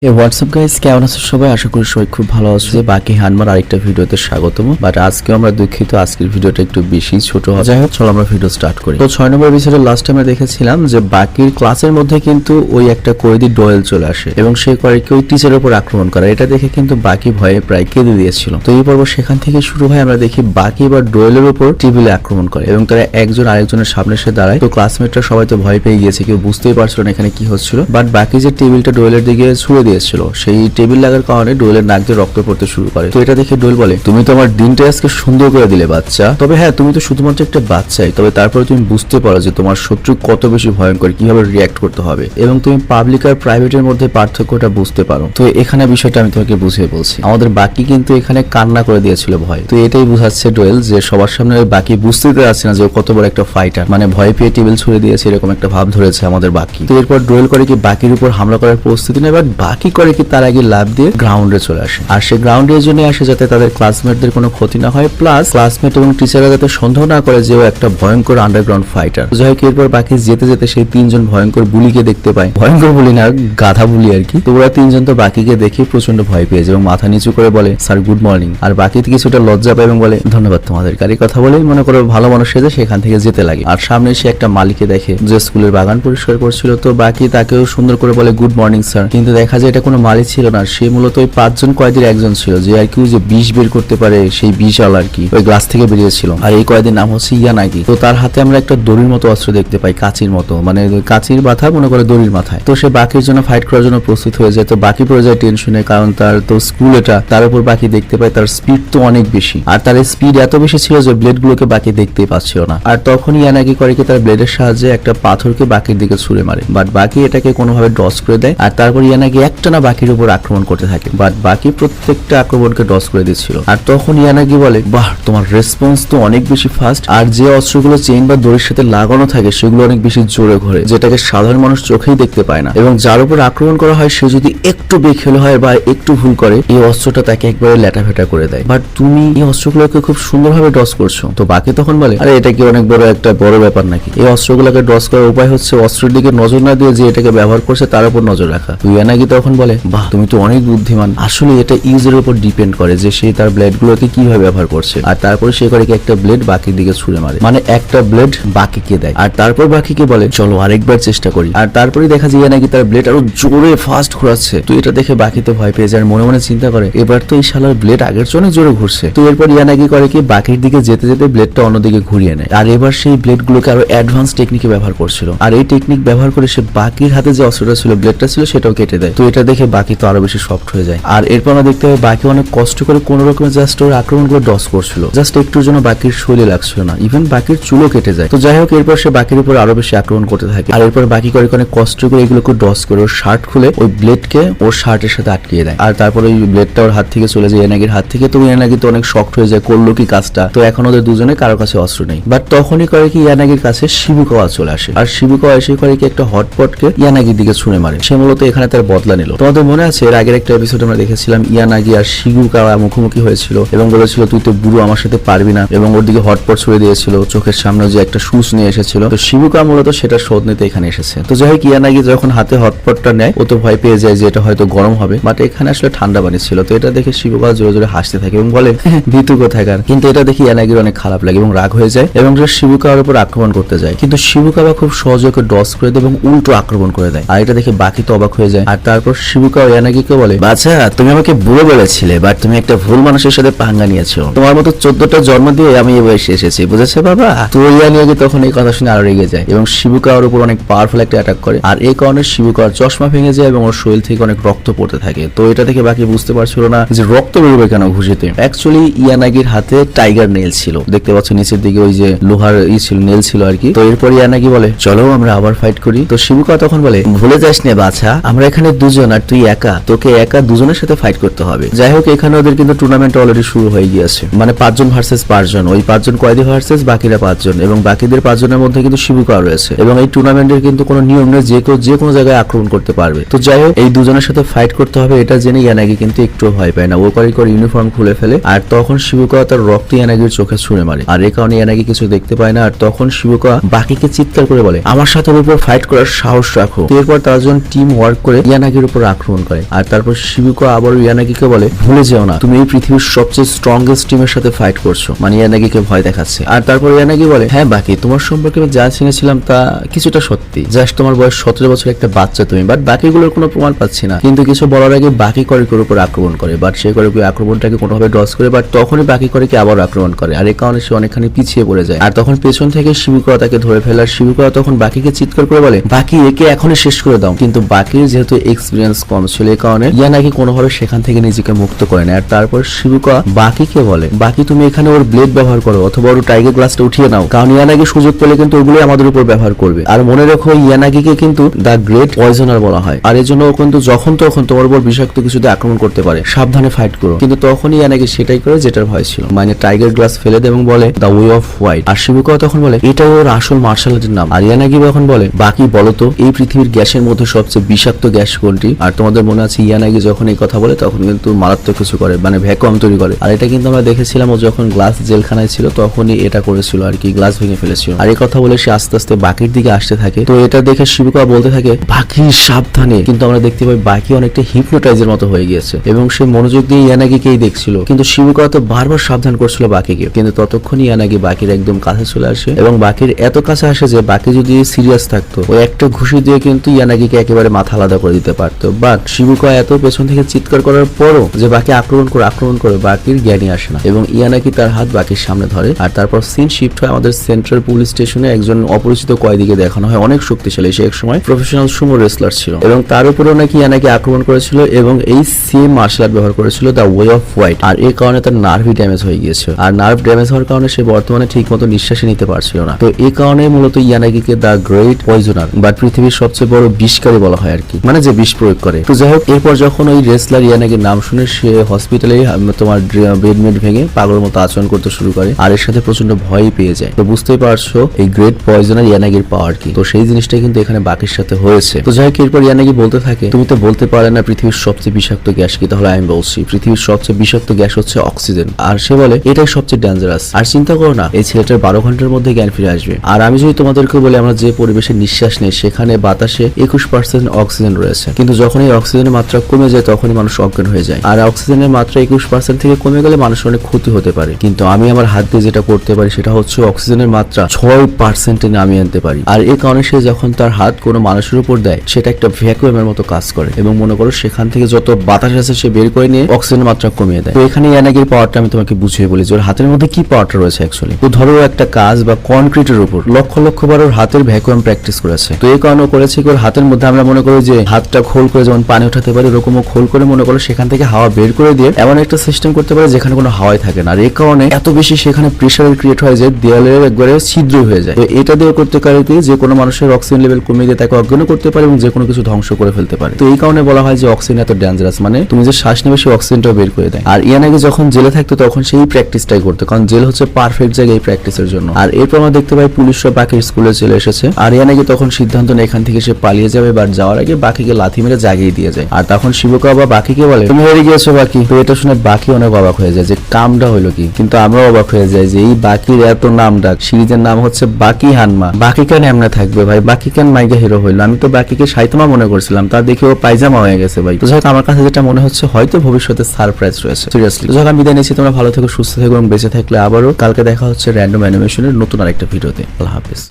WhatsApp guys, কেমন আছো সবাই? আশা করি সবাই খুব ভালো আছো। বাকি হানমার আরেকটা ভিডিওতে স্বাগতম। বাট আজকেও আমরা দুঃখিত, আজকের ভিডিওটা একটু বেশি ছোট হবে। যাই হোক, চলো আমরা ভিডিও স্টার্ট করি। তো 6 নম্বর এপিসোডের লাস্ট টাইমে দেখেছিলাম যে বাকির ক্লাসের মধ্যে কিন্তু ওই একটা কয়েদি ডোয়েল চলে আসে এবং সে করে কি ওই টিচারের উপর আক্রমণ করে। এটা দেখে কিন্তু বাকি ভয়ে প্রায় কেঁদে দিয়েছিল। তো এই পর্ব সেখান থেকে শুরু হয়। আমরা দেখি বাকি এবার ডোয়েলের উপর টেবিলে আক্রমণ করে এবং তারা একজন আরেকজনের সামনে এসে দাঁড়ায়। তো ক্লাসমেটরা সবাই তো ভয় পেয়ে গিয়েছে, কেউ বুঝতেই পারছিল না এখানে কি হচ্ছিল। বাট বাকি যে টেবিলটা ডোয়েলের দিকে ছুড়ে দিয়েছিল, সেই টেবিল লাগার কারণে ডোয়েলের নাক দিয়ে রক্ত পড়তে শুরু করে। তো এটা দেখে ডোয়েল বলে, তুমি তো আমার দিনটা আজকে সুন্দর করে দিলে বাচ্চা। তবে হ্যাঁ, তুমি তো শুধুমাত্র একটা বাচ্চাই, তবে তারপরে তুমি বুঝতে পারো যে তোমার শত্রু কত বেশি ভয়ঙ্কর, কিভাবে রিয়াক্ট করতে হবে, এবং তুমি পাবলিক আর প্রাইভেটের মধ্যে পার্থক্যটা বুঝতে পারো। তো এখানে বিষয়টা আমি তোমাকে বুঝিয়ে বলছি। আমাদের বাকি কিন্তু এখানে কান্না করে দিয়েছিল ভয়। তো এটাই বুঝাচ্ছে ডোয়েল যে সবার সামনে বাকি বুঝতেই পারছে না যে ও কত বড় একটা ফাইটার, মানে ভয় পেয়ে টেবিল ছুড়ে দিয়েছে এরকম একটা ভাব ধরেছে আমাদের বাকি। তো এরপর ডোয়েল করে কি বাকির উপর হামলা করার প্রস্তুতি নেয়, বাট বাকি করে কি তার আগে লাভ দিয়ে গ্রাউন্ডে চলে আসে। আর সে গ্রাউন্ডে এই জন্য আসে যাতে তাদের ক্লাসমেটদের কোনো ক্ষতি না হয়, প্লাস ক্লাসমেট এবং টিচাররা যাতে সন্দেহ না করে যে ও একটা ভয়ঙ্কর আন্ডারগ্রাউন্ড ফাইটার। যাই হোক, এরপর বাকি যেতে যেতে সেই তিনজন ভয়ঙ্কর বুলিকে দেখতে পায়। ভয়ঙ্কর বুলি না, গাধা বুলি আর কি। তো ওরা তিনজন তো বাকিকে দেখে প্রচন্ড ভয় পেয়েছে এবং মাথা নিচু করে বলে, স্যার গুড মর্নিং। আর বাকি কিছুটা লজ্জা পায় এবং বলে, ধন্যবাদ তোমাদের। কারি কথা বলে মনে করো ভালো মানুষ সেজে সেখান থেকে যেতে লাগে। আর সামনে সে একটা মালিকে দেখে যে স্কুলের বাগান পরিষ্কার করছিল। তো বাকি তাকেও সুন্দর করে বলে, গুড মর্নিং স্যার। কিন্তু দেখা যায় এটা কোনো মালিক ছিল না, সে মূলত ওই 5 জন কয়েদির একজন ছিল, যে আর কি যে বিষ বের করতে পারে সেই বিশাল আর কি ওই গ্লাস থেকে বেরিয়েছিল। আর এই কয়েদির নাম হচ্ছে ইয়ানাগি। তো তার হাতে আমরা একটা দড়ির মতো অস্ত্র দেখতে পাই, কাঁচির মতো, মানে কাঁচির মাথা মনে করে দড়ির মাথায়। তো সে বাকির জন্য ফাইট করার জন্য প্রস্তুত হয়ে যায়। তো বাকি পড়ে যায় টেনশনে, কারণ তার তো স্কুল এটা, তার উপর বাকি দেখতে পায় তার স্পিড তো অনেক বেশি, আর তার স্পিড এত বেশি ছিল যে ব্লেড গুলোকে বাকি দেখতেই পাচ্ছিল না। আর তখন ইয়ানাগি করে কি তার ব্লেডের সাহায্যে একটা পাথরকে বাকির দিকে ছুড়ে মারে, বাট বাকি এটাকে কোনোভাবে ডস করে দেয়। আর তারপর ইয়ানাগি একটানা বাকির উপর আক্রমণ করতে থাকে, বাট বাকি প্রত্যেকটা আক্রমণকে ডস করে দিচ্ছিল। আর তখন ইয়ানাগি বলে, বাহ, তোমার রেসপন্স তো অনেক বেশি ফাস্ট, আর যে অস্ত্রগুলো চেইন বা দড়ির সাথে লাগানো থাকে সেগুলো অনেক বেশি জোরে ঘোরে, যেটাকে সাধারণ মানুষ চোখেই দেখতে পায় না। এবং যার উপর আক্রমণ করা হয় সে যদি একটু বেখেল হয় বা একটু ভুল করে, এই অস্ত্রটা তাকে একবারে ল্যাটাফেটা করে দেয়। বাট তুমি এই অস্ত্রগুলোকে খুব সুন্দরভাবে ডস করছো। তো বাকি তখন বলে, আরে এটা কি অনেক বড় একটা বড় ব্যাপার নাকি? এই অস্ত্রগুলোকে ডস করার উপায় হচ্ছে অস্ত্রের দিকে নজর না দিয়ে যে এটাকে ব্যবহার করছে তার উপর নজর রাখা। তো ইয়ানাগি তখন বলে, বাহ, তুমি তো অনেক বুদ্ধিমান। আসলে এটা ইউজের উপর ডিপেন্ড করে যে সে তার ব্লেড গুলোকে কিভাবে ব্যবহার করছে। আর তারপরে সে করে কি একটা ব্লেড বাকির দিকে ছুড়ে মারে, মানে একটা ব্লেড বাকিকে দেয়। আর তারপর বাকিকে বলে, চলো আরেকবার চেষ্টা করি। আর তারপরে দেখা যায় নাকি তার ব্লেড আরো জোরে ফাস্ট ঘোরাচ্ছে। তো এটা দেখে বাকি তো ভয় পেয়ে যায়, মনে মনে চিন্তা করে, এবার তো এই শালার ব্লেড আগের চেয়ে অনেক জোরে ঘুরছে। তো এরপর ইয়ানাগি করে কি বাকির দিকে যেতে যেতে ব্লেডটা অন্যদিকে ঘুরিয়ে নেয়। আর এবার সেই ব্লেড গুলোকে আরো অ্যাডভান্স টেকনিকে ব্যবহার করছিল। আর এই টেকনিক ব্যবহার করে সে বাকির হাতে যে অস্ত্রটা ছিল, ব্লেডটা ছিল, সেটাও কেটে দেয়। তো এটা দেখে বাকি তো আরো বেশি সফট হয়ে যায়। আর এরপর আমরা দেখতে পাই বাকি অনেক কষ্ট করে কোন রকমে জাস্ট ওর আক্রমণ করে ডস করছিল, জাস্ট একটুর জন্য বাকির শরীরে লাগছিল না, ইভেন বাকির চুলও কেটে যায়। তো যাই হোক, এরপর সে বাকির উপর আরো বেশি আক্রমণ করতে থাকে। আর এরপর বাকি করে অনেক কষ্ট করে এগুলোকে ডস করে ওর শার্ট খুলে ওই ব্লেডকে ওর শার্টের সাথে আটকিয়ে দেয়। আর তারপর ওই ব্লেডটা ওর হাত থেকে চলে যায় ইয়ানাগির হাত থেকে। তো ইয়ানাগি তো অনেক শক্ট হয়ে যায়, করলো কি কাজটা। তো এখন ওদের দুজনে কারো কাছে অস্ত্র নেই। বাট তখনই করে কি ইয়ানাগির কাছে শিবুকাওয়া চলে আসে। আর শিবুকাওয়া এসে করে কি একটা হটপটকে ইয়ানাগির দিকে ছুঁড়ে মারে। সে মূলত এখানে তার বদলা নিল। তোমাদের মনে আছে এর আগের একটা এপিসোড আমরা দেখেছিলাম ইয়ানাগি আর শিবুকাওয়া মুখোমুখি হয়েছিল এবং বলেছিল, তুই তো বুড়ো, আমার সাথে পারবি না, এবং ওর দিকে হটপট ছুড়ে দিয়েছিল চোখের সামনে যে একটা শুজ নিয়ে এসেছিল। তো শিবুকাওয়া মূলত সেটা শোধ নিতে এখানে এসেছে। তো যাই হোক, ইয়ানাগি যখন হাতে হটপটটা নেয় ও তো ভয় পেয়ে যায় যে এটা হয়তো গরম হবে, বাট এখানে আসলে ঠান্ডা পানি ছিল। তো এটা দেখে শিবুকাওয়া জোরে জোরে হাসতে থাকে এবং বলে, ভীতু কোথাকার। কিন্তু এটা দেখে ইয়ানাগির অনেক খারাপ লাগে এবং রাগ হয়ে যায় এবং সে শিবুকাওয়ার উপর আক্রমণ করতে যায়। কিন্তু শিবুকাওয়া খুব সহজে ওকে ডস করে দেয় এবং উল্টো আক্রমণ করে দেয়। আর এটা দেখে বাকি তো অবাক হয়ে যায়। আর তারপর শিবুকাওয়া ইয়ানাগিকে বলে, বাচ্চা, তুমি আমাকে বুড়ো বলেছিলে, বাট তুমি একটা ভুল মানুষের সাথে পাঙ্গা নিয়েছো। তোমার মতো 14টা জন্ম দিয়ে আমি এই বয়সে এসেছি, বুঝেছো বাবা? তো ইয়ানাগি তখন এই কথা শুনে আরো রেগে যায় এবং শিবুকাওয়ার উপর অনেক পাওয়ারফুল একটা অ্যাটাক করে। আর এই কারণে শিবুকাওয়ার চশমা ভেঙে যায় এবং ওর শরীর থেকে অনেক রক্ত পড়তে থাকে। তো এটা থেকে বাকি বুঝতে পারছিল না যে রক্ত বেরোবে কেন ঘুষিতে। অ্যাকচুয়ালি ইয়ানাগির হাতে টাইগার নেল ছিল, দেখতে পাচ্ছ নিচের দিকে ওই যে লোহার ছিল, নেল ছিল আর কি। তো এরপর ইয়ানাগি বলে, চলো আমরা আবার ফাইট করি। তো শিবুকাওয়া তখন বলে, ভুলে যাস না বাছা, আমরা এখানে দুজন আর তুই একা, তোকে একা দুজনের সাথে ফাইট করতে হবে। যাই হোক, এখানে ওদের কিন্তু টুর্নামেন্ট অলরেডি শুরু হয়ে গিয়েছে, মানে 5 জন ভার্সেস 5 জন, ওই 5 জন কয়েদি ভার্সেস বাকিরা 5 জন, এবং বাকিদের 5 জনের মধ্যে কিন্তু শিবুকাওয়া রয়েছে। এবং এই টুর্নামেন্টের কিন্তু কোনো নিয়ম নেই, যে কেউ যে কোনো জায়গায় আক্রমণ করতে পারবে। তো যাই হোক, এই দুজনের সাথে ফাইট করতে হবে এটা জেনে ইয়ানাগি কিন্তু একটু ভয় পায় না। ও করে ইউনিফর্ম খুলে ফেলে। আর তখন শিবুকাওয়া তার রক্ত ইয়ানাগির চোখে ছুঁড়ে মারে। আর এই কারণে ইয়ানাগি কিছু দেখতে পায় না। আর তখন শিবুকাওয়া বাকিকে চিৎকার করে বলে, আমার সাথে উপর ফাইট করার সাহস রাখো। এরপর তারা যখন টিম ওয়ার্ক করে ইয়ানাগির উপর আক্রমণ করে। আর তারপর শিবুকা আবার ইয়ানাগিকে বলে ভুলে যেও না তুমি এই পৃথিবীর সবচেয়ে স্ট্রংগেস্ট টিমের সাথে ফাইট করছো, মানে ইয়ানাগিকে ভয় দেখাচ্ছে। আর তারপর ইয়ানাগি বলে হ্যাঁ বাকি তোমার সম্পর্কে আমি যা শুনেছিলাম তা কিছুটা সত্যি, জাস্ট তোমার বয়স 17 বছর একটা বাচ্চা তুমি, বাট বাকিগুলোর কোনো প্রমাণ পাচ্ছি না। কিন্তু কিছু বলার আগে বাকি করিকের উপর আক্রমণ করে, বাট সে করিক আক্রমণটাকে কোনোভাবে ডস করে, বাট তখনই বাকি করিকে আবার আক্রমণ করে। আর এই কারণে সে অনেকখানি পিছিয়ে পড়ে যায়। আর তখন পেছন থেকে শিবুকা তাকে ধরে ফেলার শিবুকা তখন বাকিকে চিৎকার করে বলে বাকি একে এখনই শেষ করে দাও। কিন্তু বাকির যেহেতু এক্সপিরিয়েন্স কম ছিল এই কারণে ইয়ানাগি কোনোভাবে সেখান থেকে নিজেকে মুক্ত করে নেয়। আর তারপর শিবুকা বাকিকে বলে বাকি তুমি এখানে ওর ব্লেড ব্যবহার করো অথবা ওর টাইগার গ্লাসটা উঠিয়ে নাও, কারণ ইয়ানাগি সুযোগ পেলে কিন্তু ওগুলো আমাদের উপর ব্যবহার করবে। আর মনে রেখো ইয়ানাগিকে কিন্তু দ্য গ্রেট পয়জনার বলা হয়, আর এর জন্য কিন্তু যখন তখন তোমার উপর বিষাক্ত কিছুতে আক্রমণ করতে পারে, সাবধানে ফাইট করো। কিন্তু তখনই ইয়ানাগি সেটাই করে যেটার ভয় ছিল, মানে টাইগার গ্লাস ফেলে দেয় এবং বলে দ্য ওয়ে অফ হোয়াইট। আর শিবুকা তখন বলে এটাই ওর আসল মার্শাল আর্টের নাম। আর ইয়ানাগি তখন বলে বাকি বলো তো এই পৃথিবীর গ্যাসের মধ্যে সবচেয়ে বিষাক্ত গ্যাস কোনটি? আর তোমাদের মনে আছে ইয়ানাগি যখন এই কথা বলে তখন কিন্তু মারাত্মক কিছু করে, মানে ভ্যাকুয়াম তৈরি করে। আর এটা কিন্তু আমরা দেখেছিলাম ও যখন গ্লাস জেলখানায় ছিল তখনই এটা করেছিল আর কি, গ্লাস ভেঙে ফেলেছিল। আর এই কথা বলে সে আস্তে আস্তে বাকির দিকে আসতে থাকে। তো এটা দেখে শিবুকা বলতে থাকে বাকি সাবধানে, কিন্তু আমরা দেখতে পাই বাকি অনেকটা হিপনোটাইজের মতো হয়ে গিয়েছে এবং সে মনোযোগ দিয়ে ইয়ানাগিকেই দেখছিল। কিন্তু শিবুকা তো বারবার সাবধান করছিল বাকিকে, কিন্তু ততক্ষণই ইয়ানাগি বাকির একদম কাছে চলে আসে এবং বাকির এত কাছে আসে যে বাকি যদি সিরিয়াস থাকতো ও একটা ঘুষি দিয়ে কিন্তু ইয়ানাগিকে একেবারে মাথা আলাদা করে দিতে পারতো। বাট শিবুকা এত পেছন থেকে চিৎকার করার পরও যে বাকি আক্রমণ করে বাকির জ্ঞানই আসে না এবং ইয়ানাগি তার হাত বাকির সামনে ধরে। আর তারপর সিন শিফট হয় আমাদের সেন্ট্রাল পুলিশ স্টেশনে। একজন অপরিচিত কয়েদিকে দেখানো হয় অনেক শক্তিশালী, সে এক সময় প্রফেশনাল সুমো রেসলার ছিল এবং তার উপরেও নাকি ইয়ানাগি আক্রমণ করেছিল এবং এই সেম মার্শাল আর্ট ব্যবহার করেছিল দ্য ওয়ে অফ হোয়াইট। আর এই কারণে তার নার্ভই ড্যামেজ হয়ে গিয়েছিল, আর নার্ভ ড্যামেজ হওয়ার কারণে সে বর্তমানে ঠিক মতো নিঃশ্বাসই নিতে পারছিল না। তো এই কারণে মূলত ইয়ানাগিকে দ্য গ্রেট পয়জনার বা পৃথিবীর সবচেয়ে বড় বিষকারী বলা হয় আর কি, মানে যে বিষ প্রয়োগ করে। তো যাই হোক, এরপর যখন ওই রেসলার ইয়ানাগির নাম শুনে সে হসপিটালে তোমার বেডমেড ভেঙে পাগলের মতো আচরণ করতে শুরু করে আর এর সাথে প্রচন্ড ভয়ই পেয়ে যায়। তো বুঝতেই পারছো এই গ্রেট পয়জনার ইয়ানাগির পাওয়ার কি। তো সেই জিনিসটাই কিন্তু এখানে বাকির সাথে হয়েছে। তো যাই হোক, এরপর ইয়ানাগি বলতে থাকে তুমি তো বলতে পারে না পৃথিবীর সবচেয়ে বিষাক্ত গ্যাস কি, তাহলে আমি বলছি পৃথিবীর সবচেয়ে বিষাক্ত গ্যাস হচ্ছে অক্সিজেন। আর সে বলে এটাই সবচেয়ে ডেঞ্জারাস। আর চিন্তা করো না এই ছেলেটার 12 ঘন্টার মধ্যে জ্ঞান ফিরে আসবে। আর আমি যদি তোমাদেরকে বলি আমরা যে পরিবেশে নিঃশ্বাস নেই সেখানে বাতাসে 21% অক্সিজেন রয়েছে, কিন্তু যখন এই অক্সিজেনের মাত্রা কমে যায় তখনই মানুষ অজ্ঞান হয়ে যায়। আর অক্সিজেনের মাত্রা 21% থেকে কমে গেলে মানুষের অনেক ক্ষতি হতে পারে। কিন্তু আমি আমার হাত দিয়ে যেটা করতে পারি সেটা হচ্ছে অক্সিজেনের মাত্রা 6% নামিয়ে আনতে পারি। আর এই কারণে সে যখন তার হাত কোনো মানুষের উপর দেয় সেটা একটা ভ্যাকুয়ামের মতো কাজ করে এবং মনে করো সেখান থেকে যত বাতাস আছে সে বের করে নিয়ে অক্সিজেনের মাত্রা কমিয়ে দেয়। তো এখানে ইয়ানাগির পাওয়ারটা আমি তোমাকে বুঝিয়ে বলি যে ওর হাতের মধ্যে কি পাওয়ারটা রয়েছে অ্যাকচুয়ালি। তো ধরো একটা কাজ বা কনক্রিটের উপর লক্ষ লক্ষ বার ওর হাতের ভ্যাকুয়াম প্র্যাকটিস করেছে। তো এই কারণে করেছে কি ওর হাতের মধ্যে আমরা মনে করি যে হাতটা খোল করে যেমন পানি উঠাতে পারি ওরকমও খোল করে মনে করো সেখান থেকে হাওয়া বের করে দিয়ে এমন একটা সিস্টেম করতে পারে যেখানে কোনো হাওয়াই থাকে না। আর এই কারণে এত বেশি সেখানে প্রেসার ক্রিয়েট হয় যে দেয়ালের একবারে ছিদ্র হয়ে যায়। তো এটা দিয়ে করতে পারে কি যে কোনো মানুষের অক্সিজেন লেভেল কমিয়ে দিয়ে তাকে অজ্ঞান করতে পারে এবং যে কোনো কিছু ধ্বংস করে ফেলতে পারে। তো এই কারণে বলা হয় যে অক্সিজেন এত ডেঞ্জারাস, মানে তুমি যে শ্বাস নেবে সেই অক্সিজেনটাও বের করে দেয়। আর ইয়ানাগি যখন জেলে থাকতো তখন সেই প্র্যাকটিসটাই করতো, কারণ জেল হচ্ছে পারফেক্ট জায়গা এই প্র্যাকটিসের জন্য। আর এরপর আমরা দেখতে পাই পুলিশরা বাকির স্কুলে চলে এসেছে আর ইয়ানাগি তখন সিদ্ধান্ত নেয় এখান থেকে সে পালিয়ে যাবে, বাট যাওয়ার আগে বাকিকে লাথি মেরে জাগিয়ে দিয়ে যায়। আর তখন শিবুকা বা বাকিকে বলে তুমি হেরে গিয়েছো বাকি। তো এটা শুনে বাকি অনেক অবাক হয়ে যায় যে কামটা হইলো কি, কিন্তু আমরাও অবাক হয়ে যাই যে এই বাকির এত নাম ডাক, সিরিজের নাম হচ্ছে বাকি হানমা, বাকি কেন এমনে থাকবে ভাই, বাকি কেন মাইগা হিরো হইলো? আমি তো বাকিকে সাইতামা মনে করছিলাম, তা দেখে ও পায়জামা হয়ে গেছে ভাই। তো যাই হোক, আমার কাছে যেটা মনে হচ্ছে হয়তো ভবিষ্যতে সারপ্রাইজ রয়েছে সিরিয়াসলি। তো যাই হোক, আমি বিদায় নিচ্ছি, তোমরা ভালো থেকো, সুস্থ থেকো এবং বেঁচে থাকলে আবারও কালকে দেখা হচ্ছে র্যান্ডম অ্যানিমেশনের নতুন আরেকটা ভিডিওতে। আল্লাহ হাফেজ।